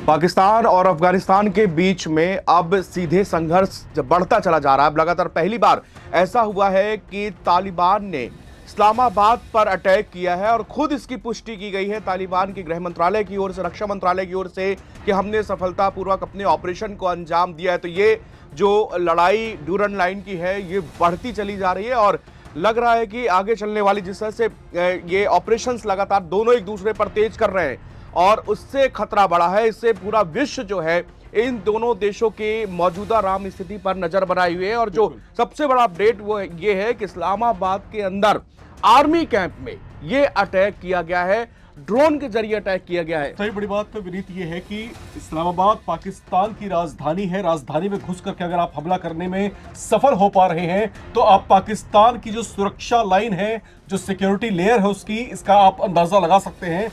पाकिस्तान और अफगानिस्तान के बीच में अब सीधे संघर्ष बढ़ता चला जा रहा है। लगातार पहली बार ऐसा हुआ है कि तालिबान ने इस्लामाबाद पर अटैक किया है और खुद इसकी पुष्टि की गई है तालिबान के गृह मंत्रालय की ओर से, रक्षा मंत्रालय की ओर से, कि हमने सफलतापूर्वक अपने ऑपरेशन को अंजाम दिया है। तो ये जो लड़ाई ड्यूरन लाइन की है ये बढ़ती चली जा रही है और लग रहा है कि आगे चलने वाली जिस तरह से ये ऑपरेशंस लगातार दोनों एक दूसरे पर तेज कर रहे हैं और उससे खतरा बढ़ा है। इससे पूरा विश्व जो है इन दोनों देशों की मौजूदा राम स्थिति पर नजर बनाए हुए है। और जो सबसे बड़ा अपडेट वो ये है कि इस्लामाबाद के अंदर आर्मी कैंप में ये अटैक किया गया है, ड्रोन के जरिए अटैक किया गया है। सबसे बड़ी बात तो विनीत ये है कि इस्लामाबाद पाकिस्तान की राजधानी है। राजधानी में घुस करके अगर आप हमला करने में सफल हो पा रहे हैं तो आप पाकिस्तान की जो सुरक्षा लाइन है, जो सिक्योरिटी लेयर है उसकी, इसका आप अंदाजा लगा सकते हैं।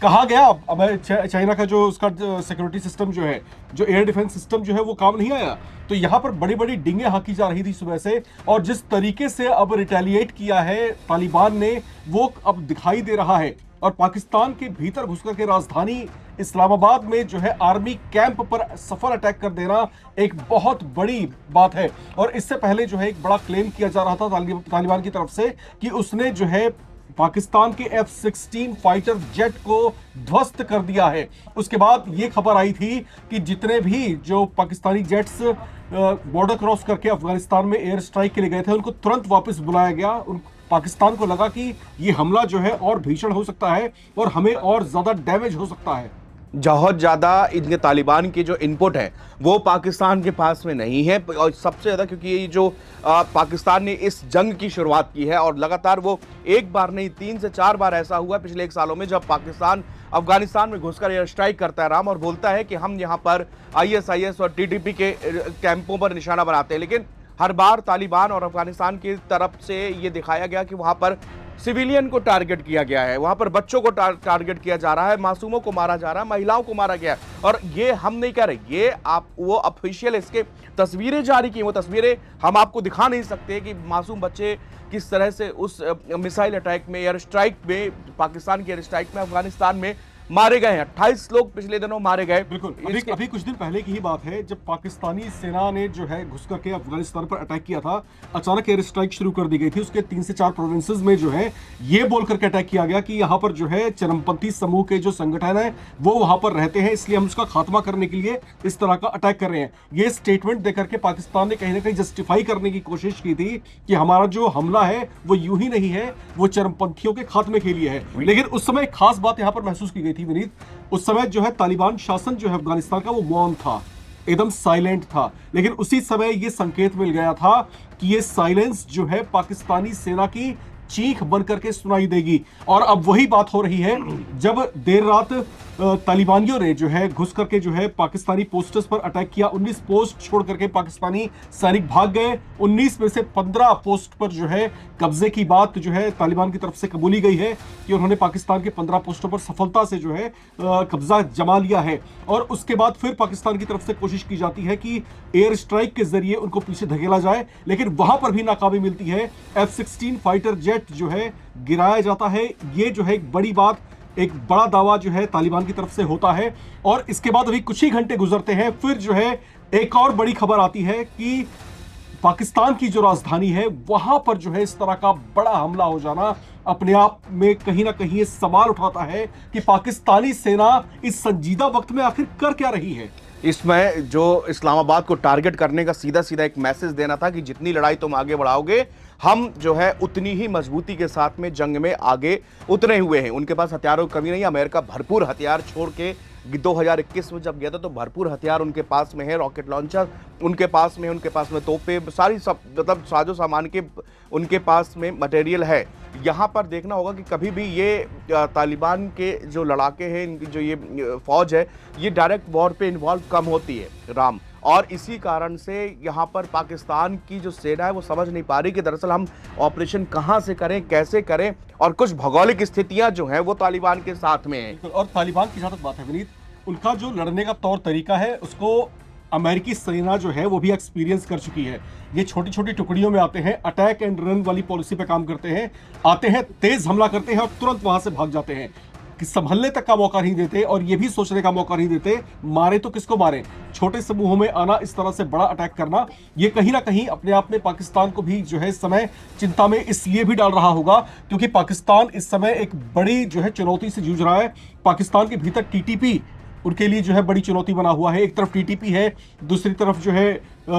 कहा गया अब चाइना का जो उसका सिक्योरिटी सिस्टम जो है, जो एयर डिफेंस सिस्टम जो है वो काम नहीं आया। तो यहां पर बड़ी बड़ी डिंगे हाँकी जा रही थी सुबह से, और जिस तरीके से अब रिटेलिएट किया है तालिबान ने वो अब दिखाई दे रहा है। और पाकिस्तान के भीतर घुसकर के राजधानी इस्लामाबाद में जो है आर्मी कैंप पर सफल अटैक कर देना एक बहुत बड़ी बात है। और इससे पहले जो है एक बड़ा क्लेम किया जा रहा था तालिबान की तरफ से कि उसने जो है पाकिस्तान के F-16 फाइटर जेट को ध्वस्त कर दिया है। उसके बाद यह खबर आई थी कि जितने भी जो पाकिस्तानी जेट्स बॉर्डर क्रॉस करके अफगानिस्तान में एयर स्ट्राइक के लिए गए थे उनको तुरंत वापस बुलाया गया। पाकिस्तान को लगा कि ये हमला जो है और भीषण हो सकता है और हमें और ज्यादा डैमेज हो सकता है। बहुत ज़्यादा इनके तालिबान की जो इनपुट है वो पाकिस्तान के पास में नहीं है, और सबसे ज़्यादा क्योंकि ये जो पाकिस्तान ने इस जंग की शुरुआत की है और लगातार वो एक बार नहीं 3 से 4 बार ऐसा हुआ पिछले 1 सालों में जब पाकिस्तान अफगानिस्तान में घुसकर एयर स्ट्राइक करता है राम, और बोलता है कि हम यहाँ पर ISIS और TTP के कैंपों पर निशाना बनाते हैं। लेकिन हर बार तालिबान और अफगानिस्तान की तरफ से ये दिखाया गया कि वहाँ पर सिविलियन को टारगेट किया गया है, वहां पर बच्चों को टारगेट किया जा रहा है, मासूमों को मारा जा रहा है, महिलाओं को मारा गया है। और ये हम नहीं कह रहे, ये आप वो ऑफिशियल इसके तस्वीरें जारी की, वो तस्वीरें हम आपको दिखा नहीं सकते कि मासूम बच्चे किस तरह से उस मिसाइल अटैक में, एयर स्ट्राइक में, पाकिस्तान के एयर स्ट्राइक में अफगानिस्तान में मारे गए हैं। 28 लोग पिछले दिनों मारे गए। बिल्कुल, अभी कुछ दिन पहले की ही बात है जब पाकिस्तानी सेना ने जो है घुस करके अफगानिस्तान पर अटैक किया था। अचानक एयर स्ट्राइक शुरू कर दी गई थी। उसके 3 से 4 प्रोविंसेस में जो है ये बोल करके अटैक किया गया कि यहाँ पर जो है चरमपंथी समूह के जो संगठन है वो वहां पर रहते हैं, इसलिए हम उसका खात्मा करने के लिए इस तरह का अटैक कर रहे हैं। ये स्टेटमेंट देकर के पाकिस्तान ने कहीं ना कहीं जस्टिफाई करने की कोशिश की थी कि हमारा जो हमला है वो यूं ही नहीं है, वो चरमपंथियों के खात्मे के लिए है। लेकिन उस समय एक खास बात यहां पर महसूस की गई थी विनीत, उस समय जो है तालिबान शासन जो है अफगानिस्तान का वो मौन था, एकदम साइलेंट था। लेकिन उसी समय ये संकेत मिल गया था कि ये साइलेंस जो है पाकिस्तानी सेना की चीख बनकर के सुनाई देगी। और अब वही बात हो रही है जब देर रात तालिबानियों ने जो है घुस करके जो है पाकिस्तानी पोस्टर्स पर अटैक किया। 19 पोस्ट छोड़ करके पाकिस्तानी सैनिक भाग गए। 19 में से 15 पोस्ट पर जो है कब्जे की बात जो है तालिबान की तरफ से कबूली गई है कि उन्होंने पाकिस्तान के 15 पोस्टों पर सफलता से जो है कब्जा जमा लिया है। और उसके बाद फिर पाकिस्तान की तरफ से कोशिश की जाती है कि एयर स्ट्राइक के जरिए उनको पीछे धकेला जाए, लेकिन वहां पर भी नाकामी मिलती है। F-16 फाइटर जेट जो है गिराया जाता है। ये जो है एक बड़ी बात, एक बड़ा दावा जो है तालिबान की तरफ से होता है। और इसके बाद अभी कुछ ही घंटे गुजरते हैं, फिर जो है एक और बड़ी खबर आती है कि पाकिस्तान की जो राजधानी है वहां पर जो है इस तरह का बड़ा हमला हो जाना अपने आप में कहीं ना कहीं ये सवाल उठाता है कि पाकिस्तानी सेना इस संजीदा वक्त में आखिर कर क्या रही है। इसमें जो इस्लामाबाद को टारगेट करने का सीधा सीधा एक मैसेज देना था कि जितनी लड़ाई तुम आगे बढ़ाओगे हम जो है उतनी ही मजबूती के साथ में जंग में आगे उतरे हुए हैं। उनके पास हथियारों की कमी नहीं है। अमेरिका भरपूर हथियार छोड़ के 2021 में जब गया था तो भरपूर हथियार उनके पास में है, रॉकेट लॉन्चर उनके पास में तोपे, सारी सब मतलब साजो सामान के उनके पास में मटेरियल है। यहाँ पर देखना होगा कि कभी भी ये तालिबान के जो लड़ाके हैं, इनकी जो ये फौज है, ये डायरेक्ट वॉर पे इन्वॉल्व कम होती है राम। और इसी कारण से यहाँ पर पाकिस्तान की जो सेना है वो समझ नहीं पा रही कि दरअसल हम ऑपरेशन कहाँ से करें, कैसे करें, और कुछ भौगोलिक स्थितियां जो हैं वो तालिबान के साथ में हैं। और तालिबान की जहाँ तक बात है विनीत, उनका जो लड़ने का तौर तरीका है उसको अमेरिकी सेना जो है वो भी एक्सपीरियंस कर चुकी है। ये छोटी छोटी टुकड़ियों में आते हैं, अटैक एंड रन वाली पॉलिसी पे काम करते हैं, आते हैं, तेज हमला करते हैं और तुरंत वहां से भाग जाते हैं। कि संभलने तक का मौका नहीं देते और ये भी सोचने का मौका नहीं देते मारे तो किसको मारे। छोटे समूहों में आना, इस तरह से बड़ा अटैक करना, ये कहीं ना कहीं अपने आप में पाकिस्तान को भी जो है इस समय चिंता में इसलिए भी डाल रहा होगा क्योंकि पाकिस्तान इस समय एक बड़ी जो है चुनौती से जूझ रहा है। पाकिस्तान के भीतर टीटीपी उनके लिए जो है बड़ी चुनौती बना हुआ है। एक तरफ टीटीपी है, दूसरी तरफ जो है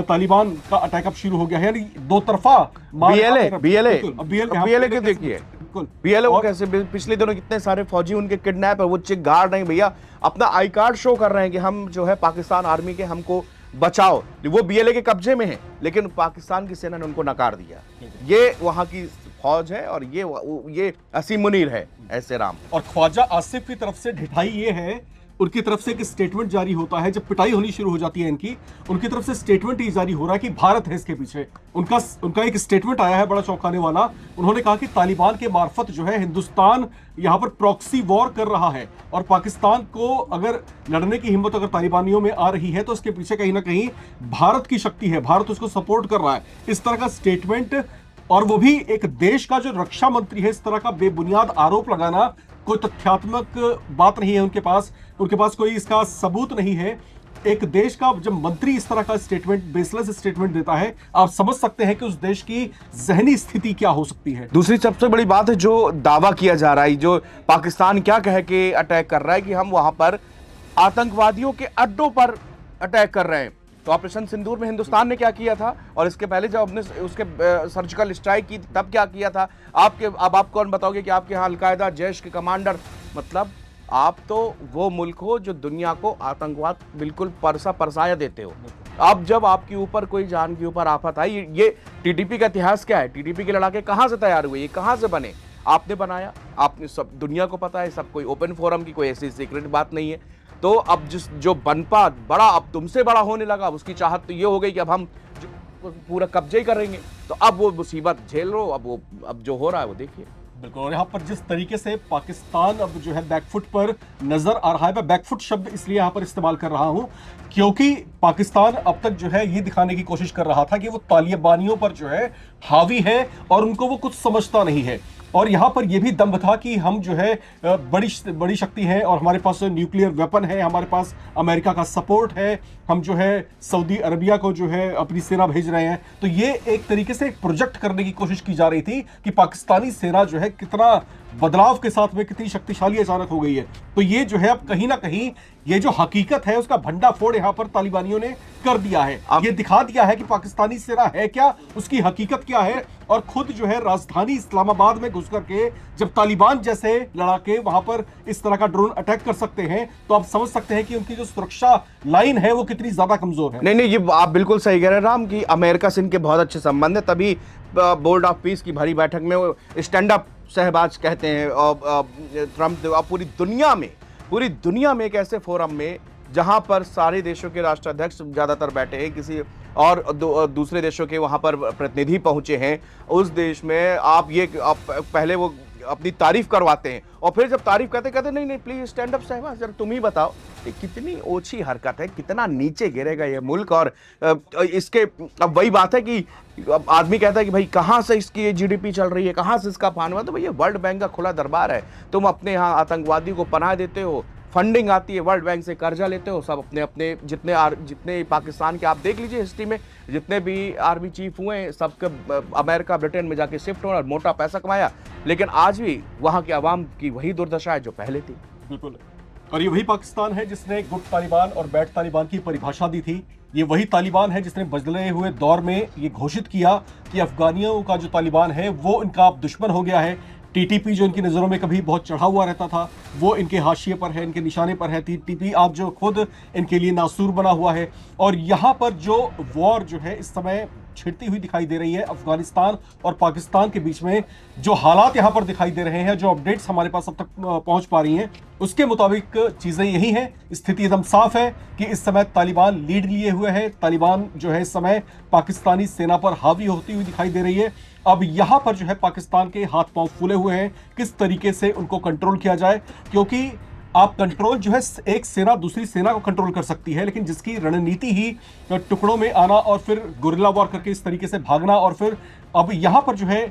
तालिबान का अटैक अब शुरू हो गया है, यानी दो तरफा बीएलए के देखिए बीएलए को कैसे पिछले दिनों कितने सारे फौजी उनके किडनैप है, वो चिक गार्ड नहीं भैया, अपना आई कार्ड शो कर रहे हैं कि हम जो है पाकिस्तान आर्मी के, हमको बचाओ। वो बीएलए के कब्जे में है लेकिन पाकिस्तान की सेना ने उनको नकार दिया। ये वहां की फौज है और ये असीम मुनीर है ऐसे राम। और ख्वाजा आसिफ की तरफ से ढिठाई ये है, उनकी तरफ से एक स्टेटमेंट जारी होता है जब पिटाई होनी शुरू हो जाती है इनकी, उनकी तरफ से स्टेटमेंट ही जारी हो रहा है कि भारत है इसके पीछे। उनका एक स्टेटमेंट आया है बड़ा चौंकाने वाला। उन्होंने कहा कि तालिबान के मार्फत जो है हिंदुस्तान यहां पर प्रॉक्सी वॉर कर रहा है और पाकिस्तान को अगर लड़ने की हिम्मत अगर तालिबानियों में आ रही है तो उसके पीछे कहीं ना कहीं भारत की शक्ति है, भारत उसको सपोर्ट कर रहा है। इस तरह का स्टेटमेंट, और वो भी एक देश का जो रक्षा मंत्री है, इस तरह का बेबुनियाद आरोप लगाना, कोई तथ्यात्मक बात नहीं है उनके पास कोई इसका सबूत नहीं है। एक देश का जब मंत्री इस तरह का स्टेटमेंट, बेसलेस स्टेटमेंट देता है, आप समझ सकते हैं कि उस देश की जहनी स्थिति क्या हो सकती है। दूसरी सबसे बड़ी बात है जो दावा किया जा रहा है, जो पाकिस्तान क्या कह के अटैक कर रहा है कि हम वहां पर आतंकवादियों के अड्डों पर अटैक कर रहे हैं। तो ऑपरेशन सिंदूर में हिंदुस्तान ने क्या किया था और इसके पहले जब अपने उसके सर्जिकल स्ट्राइक की तब क्या किया था। अब आप कौन बताओगे कि आपके यहाँ अलकायदा जैश के कमांडर, मतलब आप तो वो मुल्क हो जो दुनिया को आतंकवाद बिल्कुल परसाया देते हो। अब जब आपके ऊपर कोई जान के ऊपर आफत आई, ये टीटीपी का इतिहास क्या है, टीटीपी के लड़ाके कहाँ से तैयार हुए, ये कहाँ से बने, आपने बनाया, आपने, सब दुनिया को पता है, सब कोई ओपन फोरम की कोई ऐसी सीक्रेट बात नहीं है। तो अब जो बनपा बड़ा अब तुमसे बड़ा होने लगा, उसकी चाहत तो ये हो गई कि अब हम पूरा कब्जे ही करेंगे। तो अब वो मुसीबत झेल लो, अब जो हो रहा है वो देखिए। बिल्कुल, और यहाँ पर जिस तरीके से पाकिस्तान अब जो है बैकफुट पर नजर आ रहा है, मैं बैकफुट शब्द इसलिए यहाँ पर इस्तेमाल कर रहा हूँ क्योंकि पाकिस्तान अब तक जो है ये दिखाने की कोशिश कर रहा था कि वो तालिबानियों पर जो है हावी है और उनको वो कुछ समझता नहीं है। और यहाँ पर यह भी दम्भ था कि हम जो है बड़ी शक्ति है और हमारे पास न्यूक्लियर वेपन है, हमारे पास अमेरिका का सपोर्ट है, हम जो है सऊदी अरबिया को जो है अपनी सेना भेज रहे हैं। तो ये एक तरीके से एक प्रोजेक्ट करने की कोशिश की जा रही थी कि पाकिस्तानी सेना जो है कितना बदलाव के साथ में कितनी शक्तिशाली अचानक हो गई है। तो ये जो है अब कहीं ना कहीं ये जो हकीकत है उसका भंडाफोड़ यहाँ पर तालिबानियों ने कर दिया है। ये दिखा दिया है कि पाकिस्तानी सेना है क्या, उसकी हकीकत क्या है। और खुद जो है राजधानी इस्लामाबाद में घुस करके जब तालिबान जैसे लड़ाके वहां पर इस तरह का ड्रोन अटैक कर सकते हैं तो आप समझ सकते हैं कि उनकी जो सुरक्षा लाइन है वो कितनी ज्यादा कमजोर है। नहीं, ये आप बिल्कुल सही कह रहे हैं राम कि अमेरिका से इनके बहुत अच्छे संबंध है, तभी बोर्ड ऑफ पीस की भरी बैठक में वो स्टैंड अप शहबाज कहते हैं। और ट्रंप पूरी दुनिया में एक ऐसे फोरम में जहां पर सारे देशों के राष्ट्राध्यक्ष ज्यादातर बैठे हैं, किसी और दूसरे देशों के वहां पर प्रतिनिधि पहुंचे हैं, उस देश में आप पहले वो अपनी तारीफ करवाते हैं और फिर जब तारीफ कहते नहीं प्लीज स्टैंड अप शहबाज, जरा तुम ही बताओ ये कितनी ओछी हरकत है, कितना नीचे गिरेगा ये मुल्क। और इसके अब वही बात है कि आदमी कहता है कि भाई कहाँ से इसकी जीडीपी चल रही है, कहाँ से इसका फानवा, तो भैया वर्ल्ड बैंक का खुला दरबार है। तुम अपने यहाँ आतंकवादी को पनाह देते हो, फंडिंग आती है वर्ल्ड बैंक से, कर्जा लेते हो, सब अपने जितने पाकिस्तान के आप देख लीजिए हिस्ट्री में जितने भी आर्मी चीफ हुए हैं सबके अमेरिका ब्रिटेन में जाके शिफ्ट होना, मोटा पैसा कमाया, लेकिन आज भी वहाँ के अवाम की वही दुर्दशा है जो पहले थी। बिल्कुल, और ये वही पाकिस्तान है जिसने गुड तालिबान और बैड तालिबान की परिभाषा दी थी। ये वही तालिबान है जिसने बदले हुए दौर में ये घोषित किया कि अफगानियों का जो तालिबान है वो इनका अब दुश्मन हो गया है। टीटीपी जो इनकी नज़रों में कभी बहुत चढ़ा हुआ रहता था वो इनके हाशिए पर है, इनके निशाने पर है। टीटीपी आप जो खुद इनके लिए नासूर बना हुआ है। और यहाँ पर जो वॉर जो है इस समय छिड़ती हुई दिखाई दे रही है अफगानिस्तान और पाकिस्तान के बीच में, जो हालात यहाँ पर दिखाई दे रहे हैं, जो अपडेट्स हमारे पास अब तक पहुंच पा रही हैं, उसके मुताबिक चीज़ें यही हैं। स्थिति एकदम साफ है कि इस समय तालिबान लीड लिए हुए है, तालिबान जो है इस समय पाकिस्तानी सेना पर हावी होती हुई दिखाई दे रही है। अब यहाँ पर जो है पाकिस्तान के हाथ पांव फूले हुए हैं, किस तरीके से उनको कंट्रोल किया जाए, क्योंकि आप कंट्रोल जो है एक सेना दूसरी सेना को कंट्रोल कर सकती है, लेकिन जिसकी रणनीति ही टुकड़ों में आना और फिर गुरिल्ला वॉर करके इस तरीके से भागना और फिर अब यहां पर जो है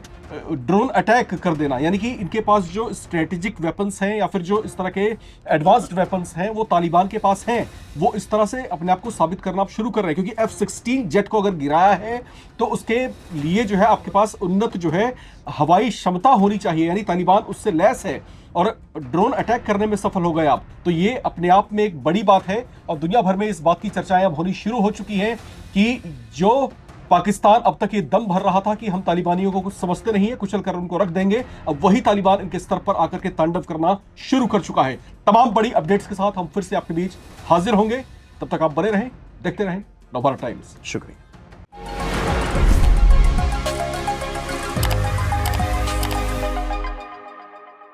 ड्रोन अटैक कर देना, यानी कि इनके पास जो स्ट्रेटेजिक वेपन्स हैं या फिर जो इस तरह के एडवांस्ड वेपन्स हैं वो तालिबान के पास हैं, वो इस तरह से अपने आप को साबित करना आप शुरू कर रहे हैं। क्योंकि F-16 जेट को अगर गिराया है तो उसके लिए जो है आपके पास उन्नत जो है हवाई क्षमता होनी चाहिए, यानी तालिबान उससे लैस है और ड्रोन अटैक करने में सफल हो गए आप। तो ये अपने आप में एक बड़ी बात है और दुनिया भर में इस बात की चर्चाएं अब होनी शुरू हो चुकी हैं कि जो पाकिस्तान अब तक ये दम भर रहा था कि हम तालिबानियों को कुछ समझते नहीं है, कुचल कर उनको रख देंगे, अब वही तालिबान इनके स्तर पर आकर के तांडव करना शुरू कर चुका है। तमाम बड़ी अपडेट्स के साथ हम फिर से आपके बीच हाजिर होंगे, तब तक आप बने रहें, देखते रहें नवभारत टाइम्स। शुक्रिया।